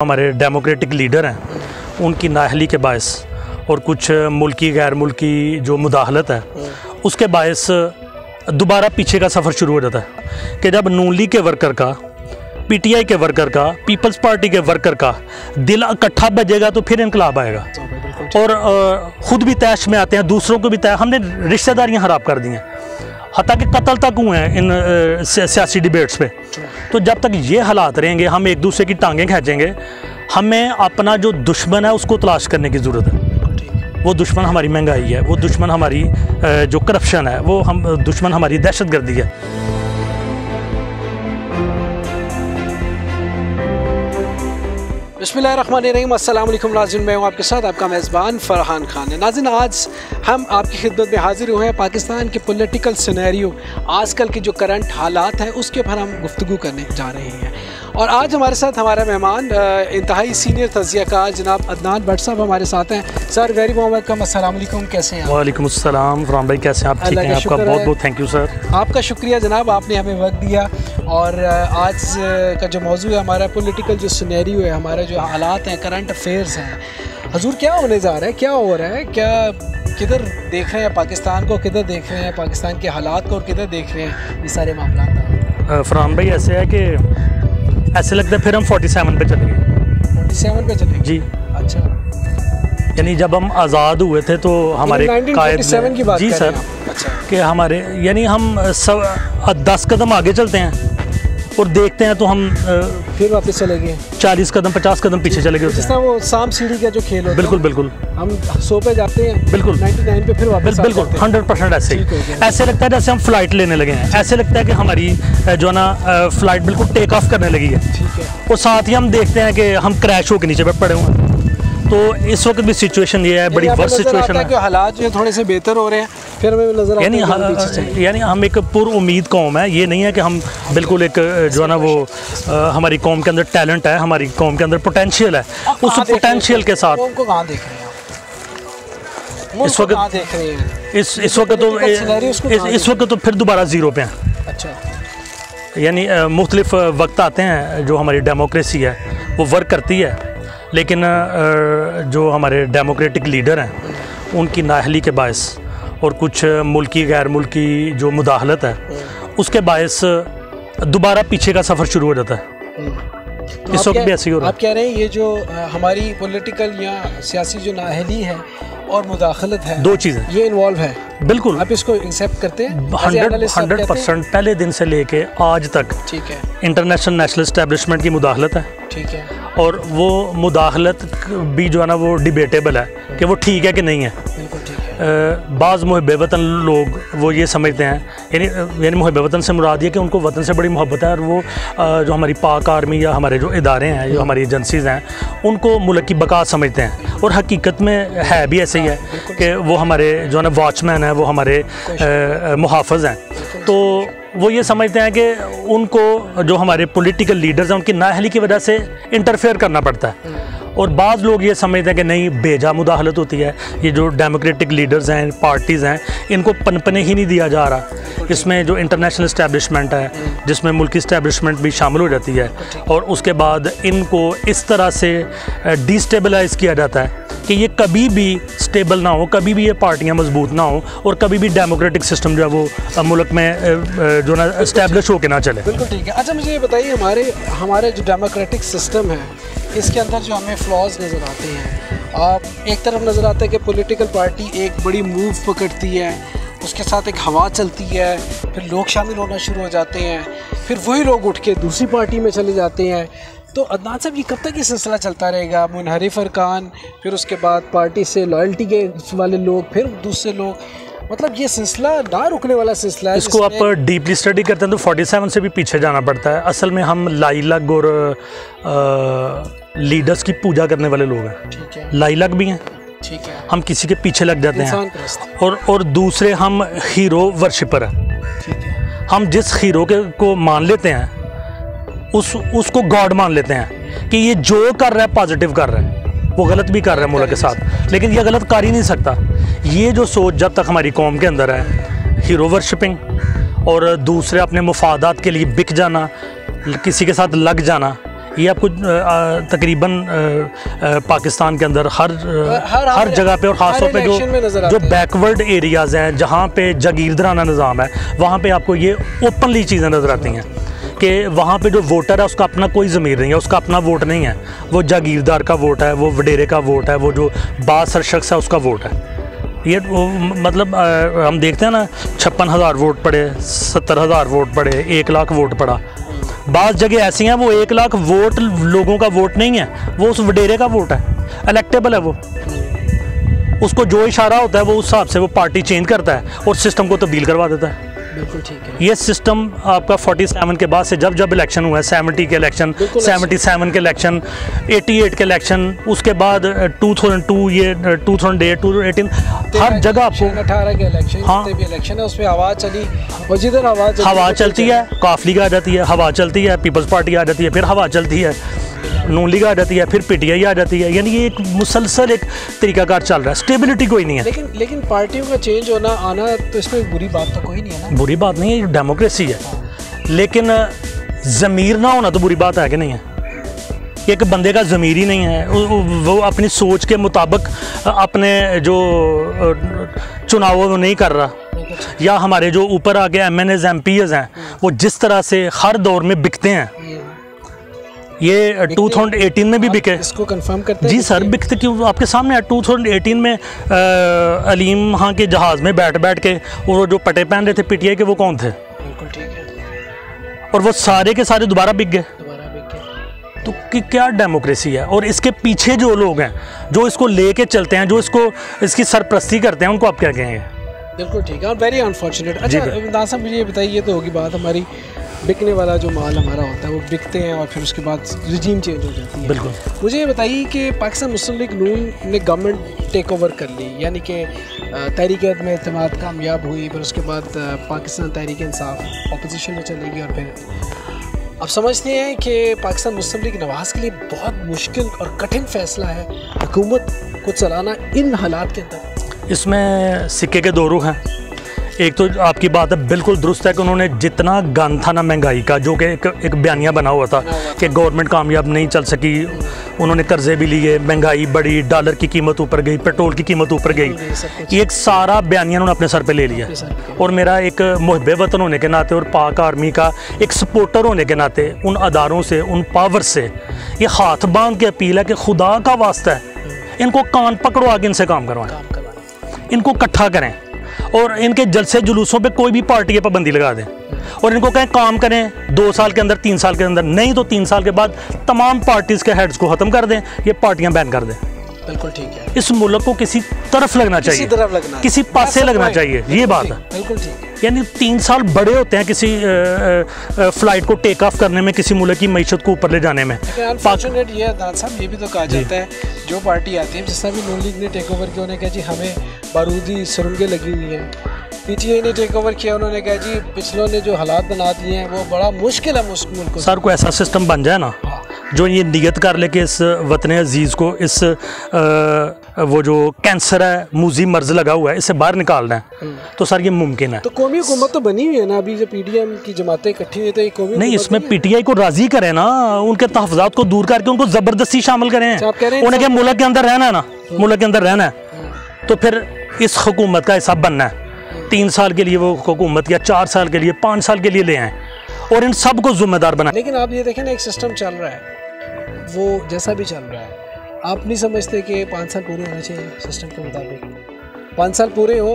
हमारे democratic leader हैं उनकी नाअहली के बायस और कुछ मुल्की गैर मुल्की जो मुदाखलत है उसके बायस दोबारा पीछे का सफ़र शुरू हो जाता है कि जब नून लीग के वर्कर का, पीटीआई के वर्कर का, पीपल्स पार्टी के वर्कर का दिल इकट्ठा बजेगा तो फिर इनकलाब आएगा। और ख़ुद भी तैश में आते हैं, दूसरों को भी तय, हमने रिश्तेदारियाँ ख़राब कर दी हैं, हत्ता कि कत्ल तक हुए हैं इन सियासी डिबेट्स पे। तो जब तक ये हालात रहेंगे हम एक दूसरे की टांगें खींचेंगे। हमें अपना जो दुश्मन है उसको तलाश करने की ज़रूरत है। वो दुश्मन हमारी महंगाई है, वो दुश्मन हमारी जो करप्शन है, वो दुश्मन हमारी दहशतगर्दी है। बिस्मिल्लाहिर्रहमानिर्रहीम, अस्सलाम वालेकुम नाज़रीन, मैं हूँ आपके साथ आपका मेज़बान फ़रहान खान। नाज़रीन, आज हम आपकी खिदमत में हाजिर हुए हैं पाकिस्तान के पॉलिटिकल सिनेरियो, आजकल के जो करंट हालात हैं उसके ऊपर हम गुफ्तगू करने जा रहे हैं। और आज हमारे साथ हमारा मेहमान इंतहाई सीनियर तज़कियाकार जनाब अदनान भट्ट साहब हमारे साथ हैं। सर वेरी वेलकम, अस्सलाम वालेकुम, कैसे हैं आप? वालेकुम अस्सलाम फरहान भाई, कैसे हैं आप? ठीक हैं? आपका बहुत बहुत थैंक यू सर। आपका शुक्रिया जनाब, आपने हमें वक्त दिया। और आज का जो मौजू है हमारा पॉलिटिकल जो सिनेरियो है, हमारे जो हालात हैं, करंट अफेयर्स हैं, हजूर क्या होने जा रहा है, क्या हो रहा है, क्या किधर देख रहे हैं पाकिस्तान को, किधर देख रहे हैं पाकिस्तान के हालात को और किधर देख रहे हैं ये सारे मामला? फरहान भाई ऐसे है कि ऐसे लगता है फिर हम 47 पे चले गए। 47 पे चले जी। अच्छा, यानी जब हम आज़ाद हुए थे तो हमारे कायद की बात जी सर, अच्छा, कि हमारे यानी हम सब 10 कदम आगे चलते हैं और देखते हैं तो हम फिर वापस चले गए 40 कदम 50 कदम पीछे चले गए। जिस तरह वो सांप सीढ़ी का जो खेल होता है, बिल्कुल बिल्कुल, हम 100 पे जाते हैं, बिल्कुल 99 पे फिर वापस बिल्कुल 100% ऐसे ही। ऐसे लगता है जैसे हम फ्लाइट लेने लगे हैं, ऐसे लगता है कि हमारी जो है ना फ्लाइट बिल्कुल टेक ऑफ करने लगी है। ठीक है। और साथ ही हम देखते हैं कि हम क्रैश होकर नीचे पे पड़े हुए हैं। तो इस वक्त भी सिचुएशन ये है, बड़ी वर्स्ट सिचुएशन है। हालात जो थोड़े से बेहतर हो रहे हैं, फिर हमें नजर आता है यानी हम एक पुरुम्मीद कौम है। ये नहीं है कि हम बिल्कुल एक जो है ना वो हमारी कौम के अंदर टैलेंट है, हमारी कौम के अंदर पोटेंशियल है, उस पोटेंशियल के साथ कहाँ देख रहे हैं इस वक्त देख रहे हैं इस वक्त तो फिर दोबारा ज़ीरो पे हैं। अच्छा, यानी मुख्तलिफ वक्त आते हैं जो हमारी डेमोक्रेसी है वो वर्क करती है, लेकिन जो हमारे डेमोक्रेटिक लीडर हैं उनकी नाअहली के बायस और कुछ मुल्की गैर मुल्की जो मुदाखलत है उसके बायस दोबारा पीछे का सफ़र शुरू हो जाता है। तो इस वक्त भी ऐसे ही हो रहा है। आप कह रहे हैं ये जो हमारी पॉलिटिकल या सियासी जो नाअहली है और मुदाखलत है, दो चीज़ें ये इन्वॉल्व है। बिल्कुल, आप इसको एक्सेप्ट करते हैं? 100% पहले दिन से लेके आज तक। ठीक है। इंटरनेशनल नेशनल इस्टेब्लिशमेंट की मुदाखलत है। ठीक है। और वो मुदाखलत भी जो है ना वो डिबेटेबल है कि वो ठीक है कि नहीं है। बिल्कुल ठीक है। बाज़ मुहब्ब वतन लोग वो ये समझते हैं, यानी मुहब्ब वतन से मुराद ये कि उनको वतन से बड़ी मोहब्बत है और वो जो हमारी पाक आर्मी या हमारे जो इदारे हैं, जो हमारी एजेंसीज़ हैं, उनको मुल्क की बका समझते हैं। और हकीकत में है भी ऐसे ही है कि वो हमारे जो है ना वॉचमैन हैं, वो हमारे मुहाफ़िज़ हैं। तो वो ये समझते हैं कि उनको जो हमारे पॉलिटिकल लीडर्स हैं उनकी नाअहली की वजह से इंटरफेयर करना पड़ता है। और बाज़ लोग ये समझते हैं कि नहीं, बेजा मुदाखलत होती है, ये जो डेमोक्रेटिक लीडर्स हैं, पार्टीज़ हैं, इनको पनपने ही नहीं दिया जा रहा। इसमें जो इंटरनेशनल इस्टेब्लिशमेंट है, जिसमें मुल्की इस्टेब्लिशमेंट भी शामिल हो जाती है, और उसके बाद इनको इस तरह से डिस्टेबलाइज़ किया जाता है कि ये कभी भी स्टेबल ना हो, कभी भी ये पार्टियां मजबूत ना हो और कभी भी डेमोक्रेटिक सिस्टम जो है वो मुल्क में जो ना इस्टेब्लिश होकर ना चले। बिल्कुल ठीक है। अच्छा, मुझे ये बताइए, हमारे जो डेमोक्रेटिक सिस्टम है इसके अंदर जो हमें फ्लॉज नज़र आते हैं, एक तरफ नज़र आता है कि पॉलिटिकल पार्टी एक बड़ी मूव पकड़ती है, उसके साथ एक हवा चलती है, फिर लोग शामिल होना शुरू हो जाते हैं, फिर वही लोग उठ के दूसरी पार्टी में चले जाते हैं। तो अदनान साहब, ये कब तक ये सिलसिला चलता रहेगा? मुनहरिफ अरकान, फिर उसके बाद पार्टी से लॉयल्टी के वाले लोग, फिर दूसरे लोग, मतलब ये सिलसिला ना रुकने वाला सिलसिला है। इसको आप डीपली स्टडी करते हैं तो 47 से भी पीछे जाना पड़ता है। असल में हम लाइलग और लीडर्स की पूजा करने वाले लोग हैं। ठीक है। लाइलग भी हैं। ठीक है। हम किसी के पीछे लग जाते हैं। और दूसरे हम हीरो वर्शिपर हैं। ठीक है। हम जिस हीरो को मान लेते हैं उसको गॉड मान लेते हैं कि ये जो कर रहा है पॉजिटिव कर रहा है, वो गलत भी कर रहा है मुल्क के साथ, लेकिन ये गलत कर ही नहीं सकता। ये जो सोच जब तक हमारी कौम के अंदर है, हीरो वर्शिपिंग और दूसरे अपने मुफादात के लिए बिक जाना, किसी के साथ लग जाना, ये आपको तकरीबन पाकिस्तान के अंदर हर जगह पे और ख़ासतौर पे जो बैकवर्ड एरियाज़ हैं जहाँ पे जागीरदाराना निज़ाम है वहाँ पे आपको ये ओपनली चीज़ें नज़र आती हैं कि वहाँ पे जो वोटर है उसका अपना कोई ज़मीर नहीं है, उसका अपना वोट नहीं है, वो जागीरदार का वोट है, वो वडेरे का वोट है, वो जो बासर शख्स है उसका वोट है। ये मतलब हम देखते हैं ना 56,000 वोट पड़े, 70,000 वोट पड़े, 1 लाख वोट पड़ा। बाज़ जगह ऐसी हैं वो 1 लाख वोट लोगों का वोट नहीं है, वो उस वडेरे का वोट है, इलेक्टेबल है वो। उसको जो इशारा होता है वो उस हिसाब से वो पार्टी चेंज करता है और सिस्टम को तब्दील करवा देता है। बिल्कुल ठीक है। ये सिस्टम आपका 47 के बाद से जब इलेक्शन हुआ है, 70 के इलेक्शन, 77 के इलेक्शन, 88 के इलेक्शन, उसके बाद 2002, ये 2008, 2018, हर जगह आपको 18 के इलेक्शन, हाँ, जितने भी इलेक्शन है उसमें आवाज़ चली और जिधर हवा चलती है काफ लीग आ जाती है, हवा चलती है पीपल्स पार्टी आ जाती है, फिर हवा चलती है नून लीग आ जाती है, फिर PTI आ जाती है। यानी ये एक मुसलसल एक तरीकाकार चल रहा है, स्टेबिलिटी कोई नहीं है। लेकिन पार्टियों का चेंज होना आना तो इसमें बुरी बात तो कोई नहीं है ना। बुरी बात नहीं है, ये डेमोक्रेसी है। लेकिन ज़मीर ना होना तो बुरी बात है कि नहीं है? एक बंदे का ज़मीर ही नहीं है, वो अपनी सोच के मुताबिक अपने जो चुनाव वो नहीं कर रहा, या हमारे जो ऊपर आगे MNAs MPs हैं वो जिस तरह से हर दौर में बिकते हैं, ये 2018 में भी बिके। इसको कंफर्म करते हैं जी सर, बिकते क्यों? आपके सामने है 2018 में अलीम हाँ के जहाज़ में बैठ के वो जो पटे पहन रहे थे PTI के, वो कौन थे? बिल्कुल ठीक है। और वो सारे के सारे दोबारा बिक गए। तो क्या डेमोक्रेसी है? और इसके पीछे जो लोग हैं जो इसको लेके चलते हैं, जो इसकी सरपरस्ती करते हैं, उनको आप क्या कहेंगे? बिल्कुल ठीक है और वेरी अनफॉर्चुनेट। अच्छा इमरान साहब मुझे ये बताइए, ये तो होगी बात हमारी बिकने वाला जो माल हमारा होता है वो बिकते हैं और फिर उसके बाद रिजीम चेंज हो जाती है। बिल्कुल। मुझे ये बताइए कि पाकिस्तान मुस्लिम लीग नून ने गवर्नमेंट टेक ओवर कर ली, यानी कि तहरीक में इत्तेमाद कामयाब हुई, फिर उसके बाद पाकिस्तान तहरीक इंसाफ अपोजिशन में चलेगी और फिर अब समझते हैं कि पाकिस्तान मुस्लिम लीग नवाज़ के लिए बहुत मुश्किल और कठिन फैसला है हुकूमत को चलाना इन हालात के अंदर। इसमें सिक्के के दो रुख हैं। एक तो आपकी बात है बिल्कुल दुरुस्त है कि उन्होंने जितना गन था ना महंगाई का, जो कि एक बयानिया बना हुआ था कि गवर्नमेंट कामयाब नहीं चल सकी, उन्होंने कर्जे भी लिए, महंगाई बढ़ी, डॉलर की कीमत ऊपर गई, पेट्रोल की कीमत ऊपर गई, एक सारा बयानिया उन्होंने अपने सर पे ले लिया। और मेरा एक मुहब्बे वतन होने के नाते और पाक आर्मी का एक सपोर्टर होने के नाते उन अदारों से, उन पावर से ये हाथ बांध के अपील है कि खुदा का वास्ता है इनको कान पकड़ो, आगे इनसे काम करवाएं, इनको इकट्ठा करें और इनके जलसे जुलूसों पे कोई भी पार्टी की पाबंदी लगा दें और इनको कहें काम करें 2 साल के अंदर, 3 साल के अंदर, नहीं तो 3 साल के बाद तमाम पार्टीज़ के हेड्स को ख़त्म कर दें, ये पार्टियां बैन कर दें। बिल्कुल ठीक है। इस मुल्क को किसी तरफ लगना चाहिए, किसी पासे लगना चाहिए, ये बात है। बिल्कुल ठीक है। यानी 3 साल बड़े होते हैं किसी फ़्लाइट को टेक ऑफ करने में, किसी मुल्क की मईशत को ऊपर ले जाने में। अनफॉर्चुनेट ये अदनान साहब, ये भी तो कहा जाता है जो पार्टी आती है, जिस तरह भी नून लीग ने टेक ओवर किया, उन्होंने कहा जी हमें बारूदी सुरंगें लगी हुई हैं। PTI ने टेक ओवर किया, उन्होंने कहा जी पिछलों ने जो हालात बना दिए हैं वो बड़ा मुश्किल है मुल्क को। सर को ऐसा सिस्टम बन जाए ना जो ये नियत कर ले कि इस वतन अजीज़ को इस वो जो कैंसर है, मूजी मर्ज लगा हुआ है, इससे बाहर निकालना है, तो सर ये मुमकिन है। तो कौमी हुकूमत तो बनी हुई है ना अभी, जो PDM की जमातें इकट्ठी हुई, तो ये कौमी नहीं, इसमें PTI को राज़ी करें ना, उनके तहफ़्ज़ात को दूर करके उनको ज़बरदस्ती शामिल करें। उन्हें क्या मुल्क के अंदर रहना है ना, मुल्क के अंदर रहना है तो फिर इस हुकूमत का हिस्सा बनना है। 3 साल के लिए वो हुकूमत या 4 साल के लिए, 5 साल के लिए ले आएँ और इन सब को जिम्मेदार बनाएं। लेकिन आप ये देखें ना, एक सिस्टम चल रहा है, वो जैसा भी चल रहा है, आप नहीं समझते कि 5 साल पूरे होने चाहिए सिस्टम के मुताबिक? 5 साल पूरे हो,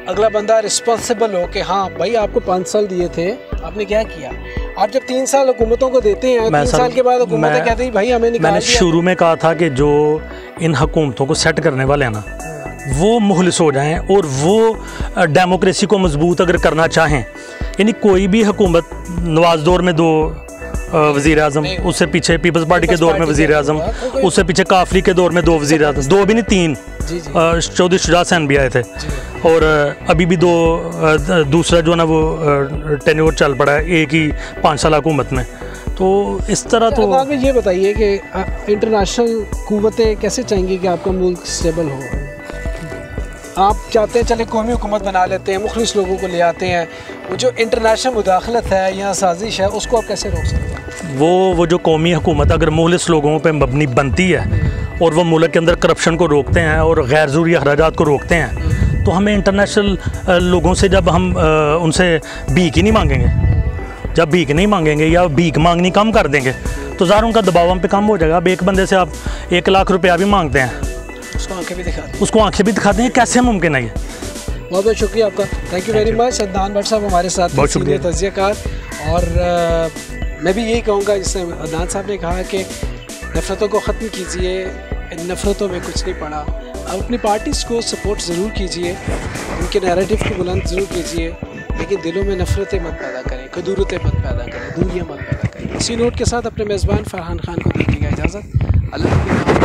अगला बंदा रिस्पॉन्सिबल हो कि हाँ भाई आपको 5 साल दिए थे, आपने क्या किया। आप जब 3 साल हुकूमतों को देते हैं, 3 साल के बाद हुकूमतें कहती हैं भाई हमें निकाल दिया। मैंने शुरू में कहा था कि जो इन हुकूमतों को सेट करने वाले हैं ना, वो मुखलिस हो जाएं और वो डेमोक्रेसी को मजबूत अगर करना चाहें, यानी कोई भी हुकूमत, नवाज दौर में 2 वज़ीर आज़म, उससे पीछे पीपल्स पार्टी के दौर में वज़ीर आज़म, उससे पीछे काफली के दौर में 2 वज़ीर आज़म, 2 भी नहीं 3, चौधरी शुजात हुसैन भी आए थे, और अभी भी 2 दूसरा जो ना वो टेन्योर चल पड़ा है एक ही 5 साल हुकूमत में। तो इस तरह तो बाद में ये बताइए कि इंटरनेशनल कुव्वतें कैसे चाहेंगी कि आपका मुल्क स्टेबल हो? आप चाहते हैं चले कौमी हुकूमत बना लेते हैं, मुखलिस लोगों को ले आते हैं, वो जो इंटरनेशनल मुदाखलत है या साजिश है उसको आप कैसे रोक सकते हैं? वो जो कौमी हुकूमत अगर मुखलिस लोगों पे मबनी बनती है और वो मुल्क के अंदर करप्शन को रोकते हैं और गैर ज़रूरी अखराजात को रोकते हैं, तो हमें इंटरनेशनल लोगों से जब हम उनसे भीख ही नहीं मांगेंगे, जब भीख नहीं मांगेंगे या भीख मांगनी कम कर देंगे तो ज़ाहिर उनका दबाव हम पे कम हो जाएगा। अब एक बंदे से आप 1 लाख रुपया भी मांगते हैं, उसको आंखें भी दिखाते हैं, कैसे मुमकिन है ये? बहुत बहुत शुक्रिया आपका, thank you very much. Adnan Bhatt साहब हमारे साथ, बहुत शुक्रिया, तज़कियाकार। और मैं भी यही कहूँगा जिससे अदनान साहब ने कहा कि नफ़रतों को ख़त्म कीजिए, इन नफ़रतों में कुछ नहीं पड़ा। आप अपनी पार्टीज़ को सपोर्ट ज़रूर कीजिए, उनके नैरेटिव को बुलंद ज़रूर कीजिए, लेकिन दिलों में नफ़रतें मत पैदा करें, कदूरतें मत पैदा करें, दूरियाँ मत पैदा करें। इसी नोट के साथ अपने मेज़बान फ़रहान खान को दीजिएगा इजाज़त। अल्लाह।